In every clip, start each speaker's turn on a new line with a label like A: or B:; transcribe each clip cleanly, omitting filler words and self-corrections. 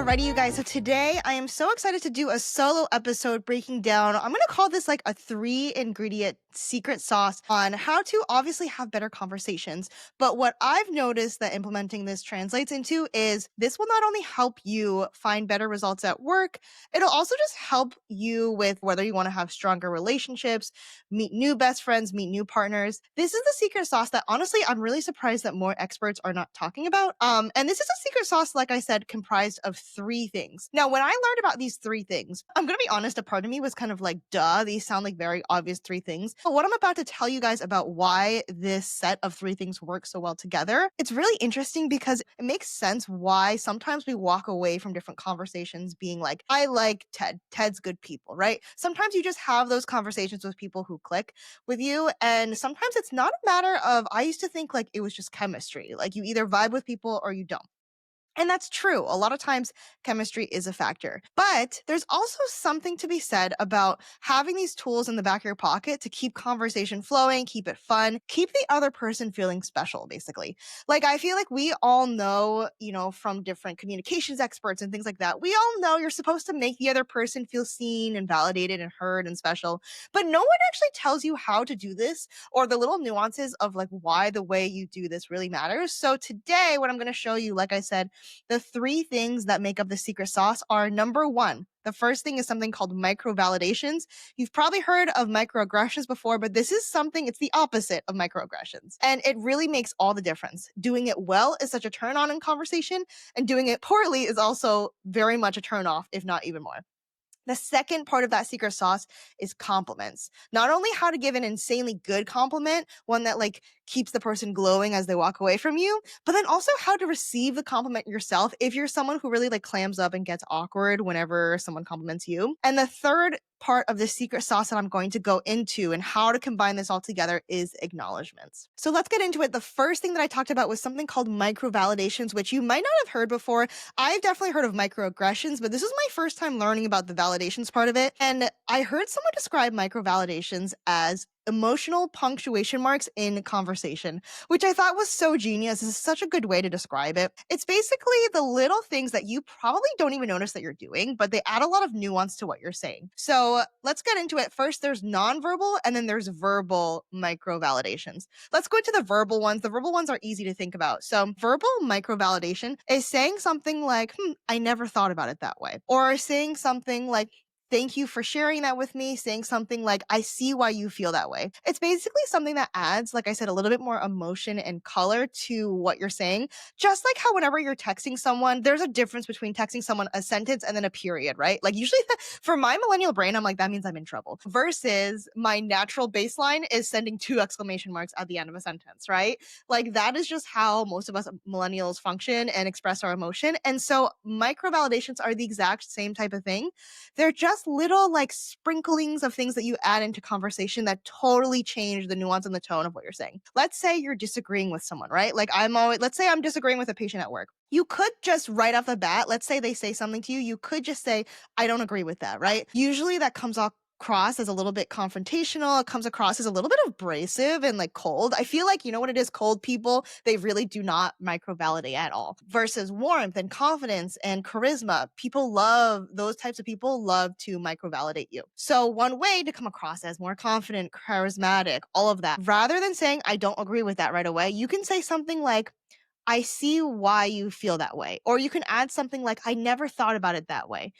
A: Alrighty, you guys. So today I am so excited to do a solo episode breaking down, I'm going to call this like a 3-ingredient secret sauce on how to obviously have better conversations. But what I've noticed that implementing this translates into is this will not only help you find better results at work, it'll also just help you with whether you want to have stronger relationships, meet new best friends, meet new partners. This is the secret sauce that honestly I'm really surprised that more experts are not talking about. And this is a secret sauce, like I said, comprised of 3 things. Now, when I learned about these 3 things, I'm gonna be honest, a part of me was kind of like, duh, these sound like very obvious 3 things. But what I'm about to tell you guys about why this set of 3 things work so well together, it's really interesting because it makes sense why sometimes we walk away from different conversations being like, I like Ted. Ted's good people, right? Sometimes you just have those conversations with people who click with you. And sometimes it's not a matter of, I used to think like it was just chemistry. Like you either vibe with people or you don't. And that's true. A lot of times chemistry is a factor. But there's also something to be said about having these tools in the back of your pocket to keep conversation flowing, keep it fun, keep the other person feeling special, basically. Like I feel like we all know, from different communications experts and things like that, we all know you're supposed to make the other person feel seen and validated and heard and special. But no one actually tells you how to do this or the little nuances of like why the way you do this really matters. So today, what I'm going to show you, like I said, the 3 things that make up the secret sauce are number 1. The first thing is something called microvalidations. You've probably heard of microaggressions before, but this is something, it's the opposite of microaggressions. And it really makes all the difference. Doing it well is such a turn on in conversation, and doing it poorly is also very much a turn off, if not even more. The second part of that secret sauce is compliments. Not only how to give an insanely good compliment, one that like keeps the person glowing as they walk away from you, but then also how to receive the compliment yourself if you're someone who really like clams up and gets awkward whenever someone compliments you. And the third part of the secret sauce that I'm going to go into and how to combine this all together is acknowledgements. So let's get into it. The first thing that I talked about was something called microvalidations, which you might not have heard before. I've definitely heard of microaggressions, but this is my first time learning about the validations part of it. And I heard someone describe microvalidations as emotional punctuation marks in conversation, which I thought was so genius. This is such a good way to describe it. It's basically the little things that you probably don't even notice that you're doing, but they add a lot of nuance to what you're saying. So let's get into it. First, there's nonverbal and then there's verbal microvalidations. Let's go into the verbal ones. The verbal ones are easy to think about. So verbal microvalidation is saying something like, I never thought about it that way. Or saying something like, thank you for sharing that with me, saying something like, I see why you feel that way. It's basically something that adds, like I said, a little bit more emotion and color to what you're saying. Just like how whenever you're texting someone, there's a difference between texting someone a sentence and then a period, right? Like usually for my millennial brain, I'm like, that means I'm in trouble. Versus my natural baseline is sending 2 exclamation marks at the end of a sentence, right? Like that is just how most of us millennials function and express our emotion. And so micro validations are the exact same type of thing. They're just little like sprinklings of things that you add into conversation that totally change the nuance and the tone of what you're saying. Let's say you're disagreeing with someone, right? Like let's say I'm disagreeing with a patient at work. You could just right off the bat, let's say they say something to you, you could just say, I don't agree with that, right? Usually that comes off across as a little bit confrontational. It comes across as a little bit abrasive and like cold. I feel like, you know what it is? Cold people, they really do not microvalidate at all. Versus warmth and confidence and charisma. Those types of people love to microvalidate you. So one way to come across as more confident, charismatic, all of that, rather than saying, I don't agree with that right away, you can say something like, I see why you feel that way. Or you can add something like, I never thought about it that way.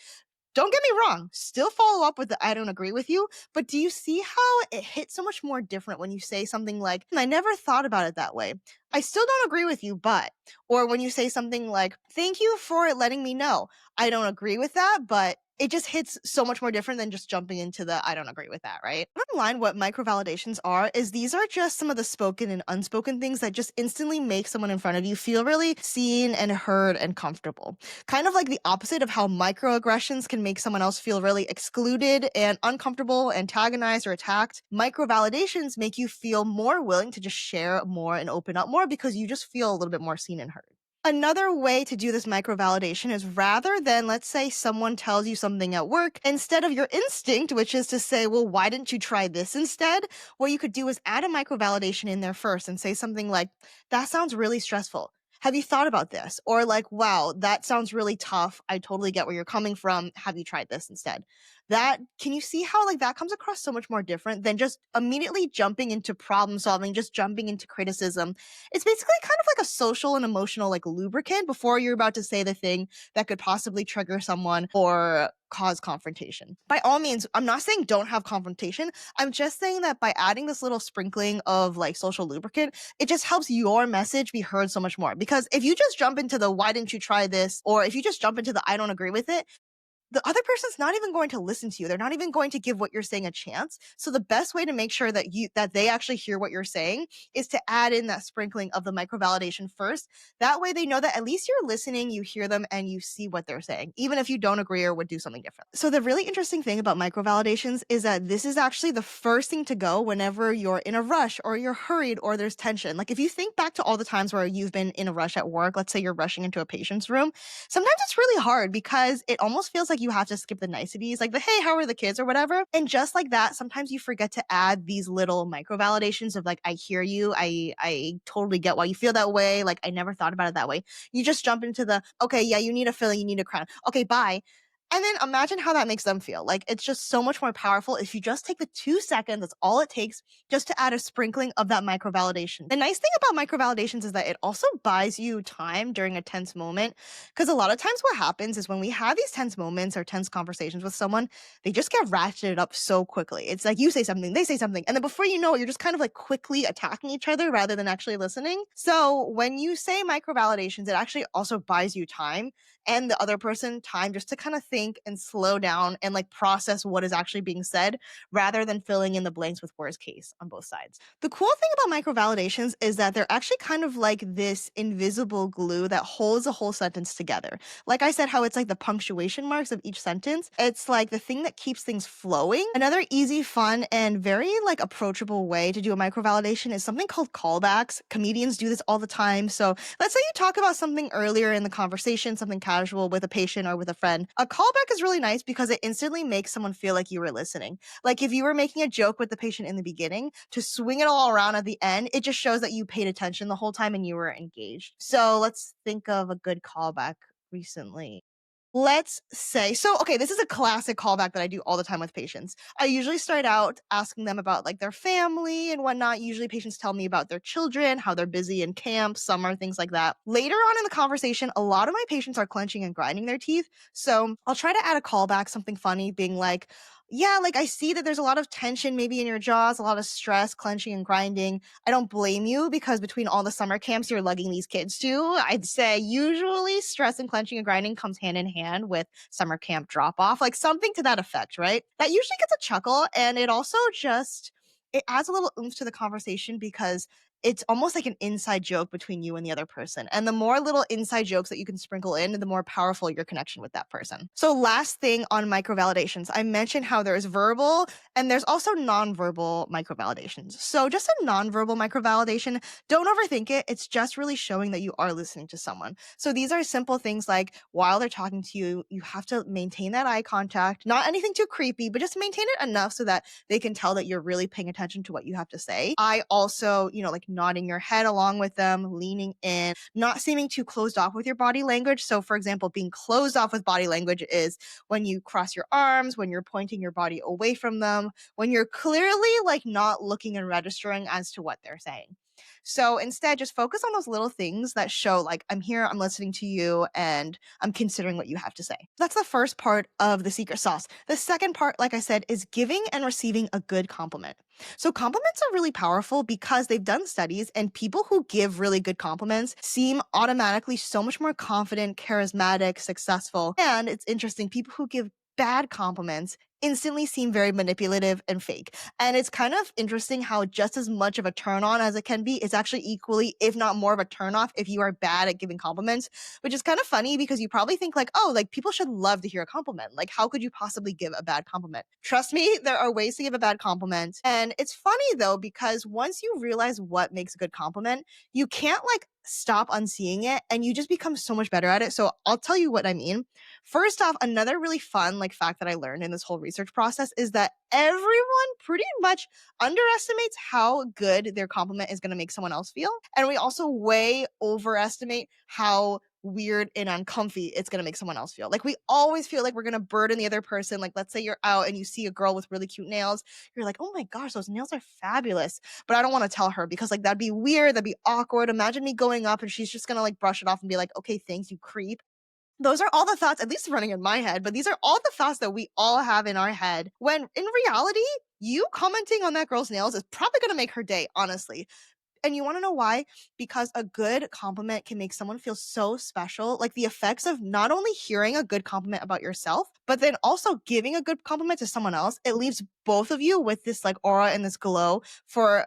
A: Don't get me wrong, still follow up with the I don't agree with you, but do you see how it hits so much more different when you say something like, I never thought about it that way. I still don't agree with you, but, or when you say something like, thank you for letting me know. I don't agree with that, but it just hits so much more different than just jumping into the I don't agree with that, right? Bottom line, what microvalidations are is these are just some of the spoken and unspoken things that just instantly make someone in front of you feel really seen and heard and comfortable. Kind of like the opposite of how microaggressions can make someone else feel really excluded and uncomfortable, antagonized, or attacked. Microvalidations make you feel more willing to just share more and open up more because you just feel a little bit more seen and heard. Another way to do this microvalidation is rather than, let's say, someone tells you something at work, instead of your instinct, which is to say, well, why didn't you try this instead? What you could do is add a microvalidation in there first and say something like, that sounds really stressful. have you thought about this? Or like, wow, that sounds really tough. I totally get where you're coming from. Have you tried this instead? That can you see how like that comes across so much more different than just immediately jumping into problem solving, just jumping into criticism. It's basically kind of like a social and emotional like lubricant before you're about to say the thing that could possibly trigger someone or cause confrontation. By all means, I'm not saying don't have confrontation. I'm just saying that by adding this little sprinkling of like social lubricant, it just helps your message be heard so much more. Because if you just jump into the why didn't you try this, or if you just jump into the I don't agree with it, the other person's not even going to listen to you. They're not even going to give what you're saying a chance. So the best way to make sure that they actually hear what you're saying is to add in that sprinkling of the microvalidation first. That way they know that at least you're listening, you hear them, and you see what they're saying, even if you don't agree or would do something different. So the really interesting thing about microvalidations is that this is actually the first thing to go whenever you're in a rush or you're hurried or there's tension. Like if you think back to all the times where you've been in a rush at work, let's say you're rushing into a patient's room, sometimes it's really hard because it almost feels like you have to skip the niceties, like the hey, how are the kids or whatever. And just like that, sometimes you forget to add these little micro validations of like, I hear you, I totally get why you feel that way. Like I never thought about it that way. You just jump into the okay, yeah, you need a filling, you need a crown. Okay, bye. And then imagine how that makes them feel. Like it's just so much more powerful if you just take the 2 seconds, that's all it takes, just to add a sprinkling of that micro validation. The nice thing about micro validations is that it also buys you time during a tense moment. Because a lot of times what happens is when we have these tense moments or tense conversations with someone, they just get ratcheted up so quickly. It's like you say something, they say something, and then before you know it, you're just kind of like quickly attacking each other rather than actually listening. So when you say micro validations, it actually also buys you time and the other person time just to kind of think and slow down and like process what is actually being said rather than filling in the blanks with worst case on both sides. The cool thing about micro validations is that they're actually kind of like this invisible glue that holds a whole sentence together. Like I said, how it's like the punctuation marks of each sentence, it's like the thing that keeps things flowing. Another easy, fun, and very like approachable way to do a micro validation is something called callbacks. Comedians do this all the time. So let's say you talk about something earlier in the conversation, something casual with a patient or with a friend. A callback is really nice because it instantly makes someone feel like you were listening. Like if you were making a joke with the patient in the beginning, to swing it all around at the end, it just shows that you paid attention the whole time and you were engaged. So let's think of a good callback recently. Let's say so okay, this is a classic callback that I do all the time with patients. I usually start out asking them about, like, their family and whatnot. Usually, patients tell me about their children, how they're busy in camp, summer, things like that. Later on in the conversation, a lot of my patients are clenching and grinding their teeth, so I'll try to add a callback, something funny, being like, "Yeah, like, I see that there's a lot of tension maybe in your jaws, a lot of stress, clenching and grinding. I don't blame you because between all the summer camps you're lugging these kids to, I'd say usually stress and clenching and grinding comes hand in hand with summer camp drop off, like something to that effect, right? That usually gets a chuckle and it also just it adds a little oomph to the conversation because it's almost like an inside joke between you and the other person. And the more little inside jokes that you can sprinkle in, the more powerful your connection with that person. So last thing on microvalidations, I mentioned how there's verbal and there's also nonverbal microvalidations. So just a nonverbal microvalidation, don't overthink it. It's just really showing that you are listening to someone. So these are simple things like while they're talking to you, you have to maintain that eye contact, not anything too creepy, but just maintain it enough so that they can tell that you're really paying attention to what you have to say. I also, like nodding your head along with them, leaning in, not seeming too closed off with your body language. So for example, being closed off with body language is when you cross your arms, when you're pointing your body away from them, when you're clearly like not looking and registering as to what they're saying. So instead, just focus on those little things that show, like, I'm here, I'm listening to you, and I'm considering what you have to say. That's the first part of the secret sauce. The second part, like I said, is giving and receiving a good compliment. So compliments are really powerful because they've done studies, and people who give really good compliments seem automatically so much more confident, charismatic, successful. And it's interesting, people who give bad compliments instantly seem very manipulative and fake. And it's kind of interesting how just as much of a turn on as it can be, it's actually equally, if not more of a turn off if you are bad at giving compliments, which is kind of funny because you probably think like, oh, like people should love to hear a compliment. Like, how could you possibly give a bad compliment? Trust me, there are ways to give a bad compliment. And it's funny though, because once you realize what makes a good compliment, you can't like stop unseeing it and you just become so much better at it. So I'll tell you what I mean. First off, another really fun like fact that I learned in this whole research process is that everyone pretty much underestimates how good their compliment is going to make someone else feel. And we also way overestimate how weird and uncomfy it's going to make someone else feel. Like we always feel like we're going to burden the other person. Like let's say you're out and you see a girl with really cute nails. You're like, "Oh my gosh, those nails are fabulous." But I don't want to tell her because like that'd be weird, that'd be awkward. Imagine me going up and she's just going to like brush it off and be like, "Okay, thanks, you creep." Those are all the thoughts, at least running in my head, but these are all the thoughts that we all have in our head. When in reality, you commenting on that girl's nails is probably going to make her day, honestly. And you want to know why? Because a good compliment can make someone feel so special. Like the effects of not only hearing a good compliment about yourself, but then also giving a good compliment to someone else, it leaves both of you with this like aura and this glow for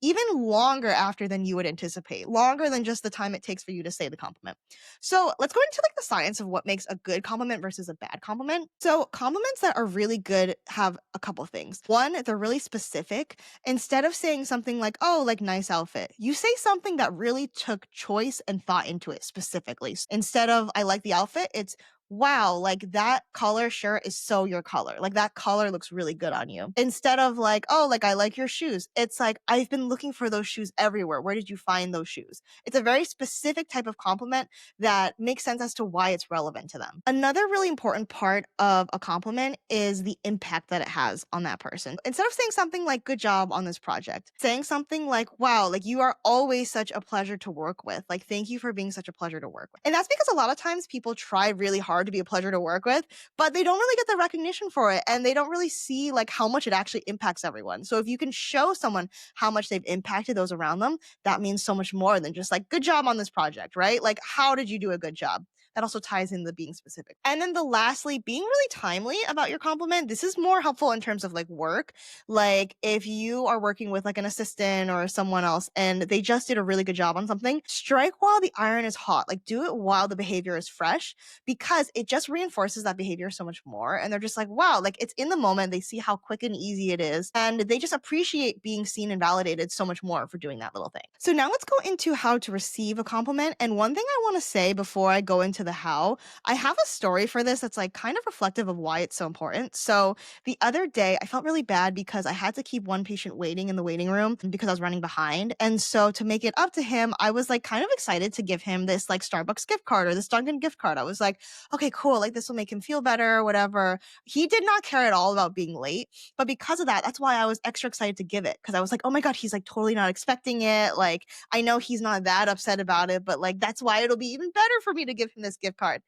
A: even longer after than you would anticipate, longer than just the time it takes for you to say the compliment. So let's go into like the science of what makes a good compliment versus a bad compliment. So compliments that are really good have a couple of things. One, they're really specific. Instead of saying something like, "Oh, like nice outfit," you say something that really took choice and thought into it specifically. Instead of "I like the outfit," it's "Wow, like that color shirt is so your color. Like that color looks really good on you." Instead of like, "Oh, like I like your shoes," it's like, "I've been looking for those shoes everywhere. Where did you find those shoes?" It's a very specific type of compliment that makes sense as to why it's relevant to them. Another really important part of a compliment is the impact that it has on that person. Instead of saying something like "good job on this project," saying something like, "Wow, like you are always such a pleasure to work with. Like thank you for being such a pleasure to work with." And that's because a lot of times people try really hard to be a pleasure to work with, but they don't really get the recognition for it and they don't really see like how much it actually impacts everyone. So if you can show someone how much they've impacted those around them, that means so much more than just like "good job on this project," right? Like how did you do a good job? That also ties in the being specific. And then the lastly, being really timely about your compliment. This is more helpful in terms of like work. Like if you are working with like an assistant or someone else and they just did a really good job on something, strike while the iron is hot. Like do it while the behavior is fresh because it just reinforces that behavior so much more. And they're just like, wow, like it's in the moment. They see how quick and easy it is. And they just appreciate being seen and validated so much more for doing that little thing. So now let's go into how to receive a compliment. And one thing I want to say before I go into the how, I have a story for this that's like kind of reflective of why it's so important. So the other day, I felt really bad because I had to keep one patient waiting in the waiting room because I was running behind. And so to make it up to him, I was like kind of excited to give him this like Starbucks gift card or this Dunkin' gift card. I was like, okay, cool. Like this will make him feel better, whatever. He did not care at all about being late. But because of that, that's why I was extra excited to give it. Cause I was like, oh my God, he's like totally not expecting it. Like I know he's not that upset about it, but like that's why it'll be even better for me to give him this gift card.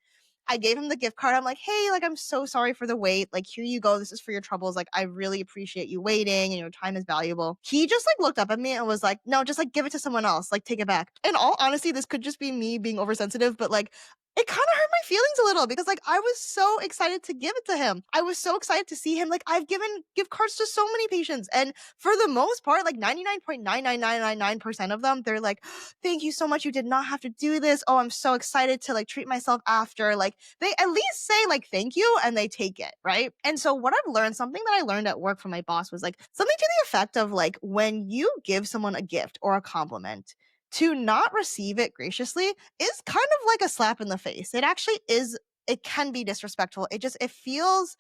A: I gave him the gift card. I'm like, "Hey, like I'm so sorry for the wait. Like here you go. This is for your troubles. Like I really appreciate you waiting and your time is valuable." He just like looked up at me and was like, "No, just like give it to someone else. Like take it back." In all honesty, this could just be me being oversensitive, but like it kind of hurt my feelings a little because like I was so excited to give it to him. I was so excited to see him. Like I've given gift cards to so many patients and for the most part, like 99.99999% of them, they're like, "Thank you so much. You did not have to do this. Oh, I'm so excited to like treat myself after." Like they at least say like "thank you" and they take it, right? And so what I've learned, something that I learned at work from my boss was like something to the effect of like when you give someone a gift or a compliment, to not receive it graciously is kind of like a slap in the face. It actually is, it can be disrespectful. It just feels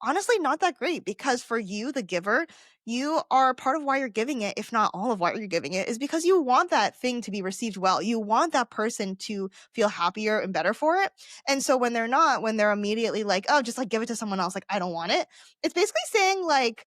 A: honestly not that great because for you, the giver, you are part of why you're giving it, if not all of why you're giving it, is because you want that thing to be received well. You want that person to feel happier and better for it. And so when they're not, when they're immediately like, "Oh, just like give it to someone else, like I don't want it," it's basically saying like,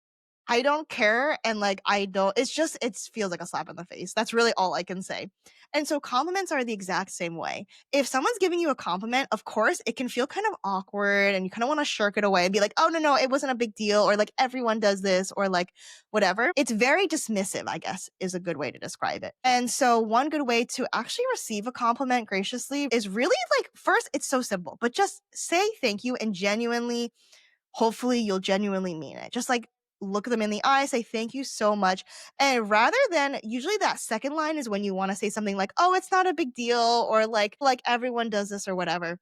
A: "I don't care," and like I don't, it's just, it feels like a slap in the face. That's really all I can say. And so compliments are the exact same way. If someone's giving you a compliment, of course, it can feel kind of awkward and you kind of want to shirk it away and be like, "Oh, no, no, it wasn't a big deal," or like everyone does this, or like whatever. It's very dismissive, I guess, is a good way to describe it. And so, one good way to actually receive a compliment graciously is really like, first, it's so simple, but just say thank you and genuinely, hopefully, you'll genuinely mean it. Just like, look them in the eye, say thank you so much. And rather than, usually that second line is when you want to say something like, "Oh, it's not a big deal," or like everyone does this or whatever.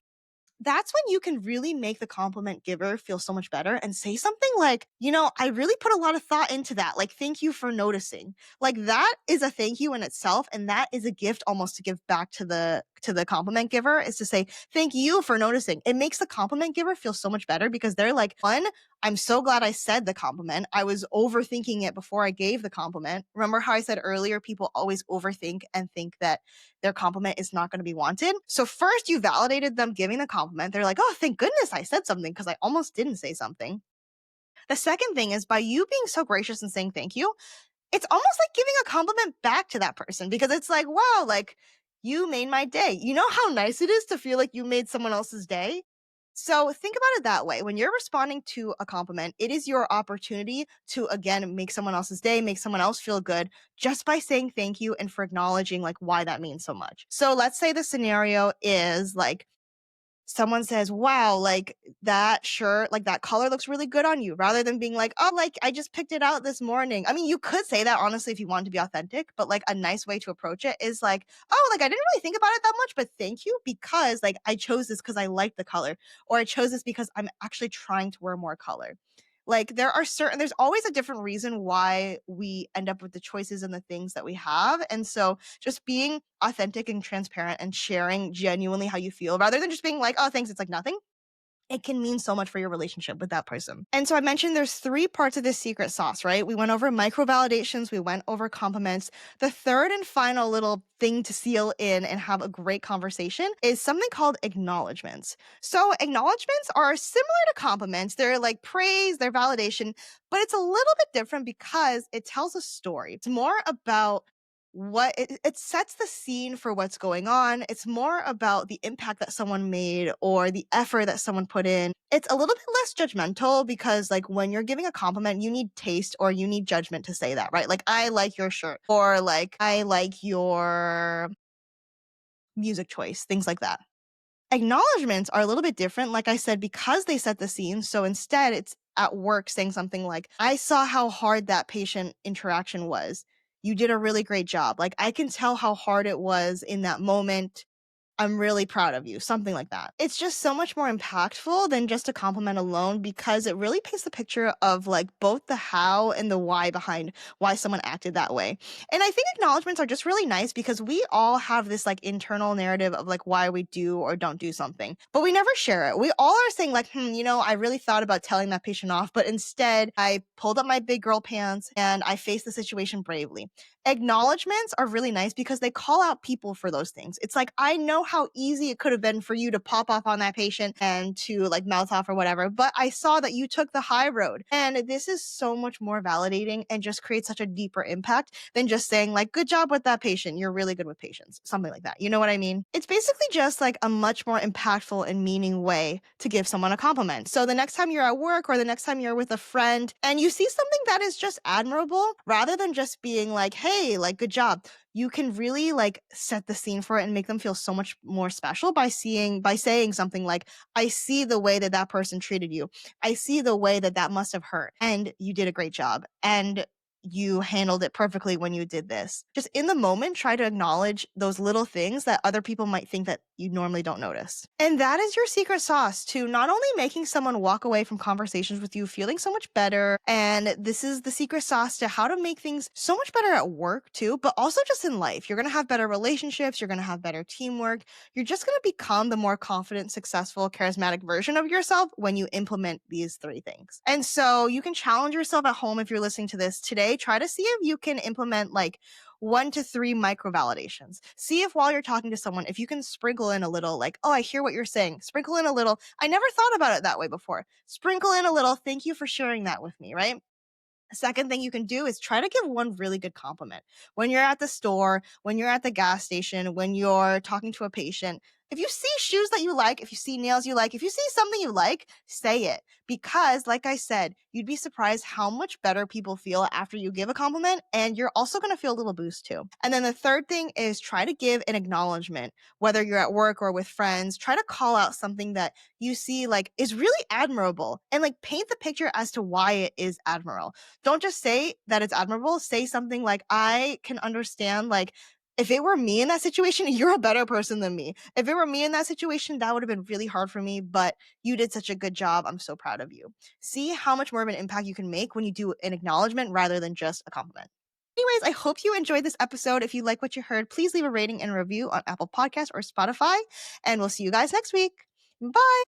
A: That's when you can really make the compliment giver feel so much better and say something like, "I really put a lot of thought into that. Like, thank you for noticing." Like that is a thank you in itself. And that is a gift almost to give back to to the compliment giver is to say, thank you for noticing. It makes the compliment giver feel so much better because they're like, one, I'm so glad I said the compliment. I was overthinking it before I gave the compliment. Remember how I said earlier, people always overthink and think that their compliment is not going to be wanted. So first you validated them giving the compliment. They're like, oh, thank goodness I said something because I almost didn't say something. The second thing is by you being so gracious and saying thank you, it's almost like giving a compliment back to that person because it's like, wow, like you made my day. You know how nice it is to feel like you made someone else's day? So think about it that way. When you're responding to a compliment, it is your opportunity to again make someone else's day, make someone else feel good just by saying thank you and for acknowledging like why that means so much. So let's say the scenario is like someone says, wow, like that shirt, like that color looks really good on you, rather than being like, oh, like I just picked it out this morning. I mean, you could say that honestly if you want to be authentic, but like a nice way to approach it is like, oh, like I didn't really think about it that much, but thank you because like I chose this because I like the color, or I chose this because I'm actually trying to wear more color. Like there's always a different reason why we end up with the choices and the things that we have. And so just being authentic and transparent and sharing genuinely how you feel rather than just being like, oh, thanks, it's like nothing, it can mean so much for your relationship with that person. And so I mentioned there's three parts of this secret sauce, right? We went over micro validations, we went over compliments. The third and final little thing to seal in and have a great conversation is something called acknowledgements. So acknowledgements are similar to compliments. They're like praise, they're validation, but it's a little bit different because it tells a story. It's more about it sets the scene for what's going on. It's more about the impact that someone made or the effort that someone put in. It's a little bit less judgmental because like when you're giving a compliment, you need taste or you need judgment to say that, right? Like I like your shirt or like I like your music choice, things like that. Acknowledgements are a little bit different, like I said, because they set the scene. So instead, it's at work saying something like, I saw how hard that patient interaction was. You did a really great job. Like, I can tell how hard it was in that moment. I'm really proud of you, something like that. It's just so much more impactful than just a compliment alone because it really paints the picture of like both the how and the why behind why someone acted that way. And I think acknowledgments are just really nice because we all have this like internal narrative of like why we do or don't do something, but we never share it. We all are saying like, I really thought about telling that patient off, but instead I pulled up my big girl pants and I faced the situation bravely. Acknowledgements are really nice because they call out people for those things. It's like, I know how easy it could have been for you to pop off on that patient and to like mouth off or whatever, but I saw that you took the high road. And this is so much more validating and just creates such a deeper impact than just saying like, good job with that patient. You're really good with patients. Something like that. You know what I mean? It's basically just like a much more impactful and meaning way to give someone a compliment. So the next time you're at work or the next time you're with a friend and you see something that is just admirable, rather than just being like, hey, like, good job, you can really like set the scene for it and make them feel so much more special by saying something like, I see the way that that person treated you. I see the way that that must have hurt and you did a great job. And you handled it perfectly when you did this. Just in the moment, try to acknowledge those little things that other people might think that you normally don't notice. And that is your secret sauce to not only making someone walk away from conversations with you feeling so much better, and this is the secret sauce to how to make things so much better at work too, but also just in life. You're going to have better relationships, you're going to have better teamwork. You're just going to become the more confident, successful, charismatic version of yourself when you implement these three things. And so you can challenge yourself at home if you're listening to this today. Try to see if you can implement like 1 to 3 micro validations. See if while you're talking to someone, if you can sprinkle in a little like, oh, I hear what you're saying. Sprinkle in a little, I never thought about it that way before. Sprinkle in a little, thank you for sharing that with me, right? Second thing you can do is try to give one really good compliment. When you're at the store, when you're at the gas station, when you're talking to a patient, if you see shoes that you like, if you see nails you like, if you see something you like, say it. Because, like I said, you'd be surprised how much better people feel after you give a compliment, and you're also going to feel a little boost too. And then the third thing is try to give an acknowledgement, whether you're at work or with friends. Try to call out something that you see like is really admirable and like paint the picture as to why it is admirable. Don't just say that it's admirable. Say something like, I can understand, like, if it were me in that situation, you're a better person than me. If it were me in that situation, that would have been really hard for me, but you did such a good job. I'm so proud of you. See how much more of an impact you can make when you do an acknowledgement rather than just a compliment. Anyways, I hope you enjoyed this episode. If you like what you heard, please leave a rating and review on Apple Podcasts or Spotify, and we'll see you guys next week. Bye.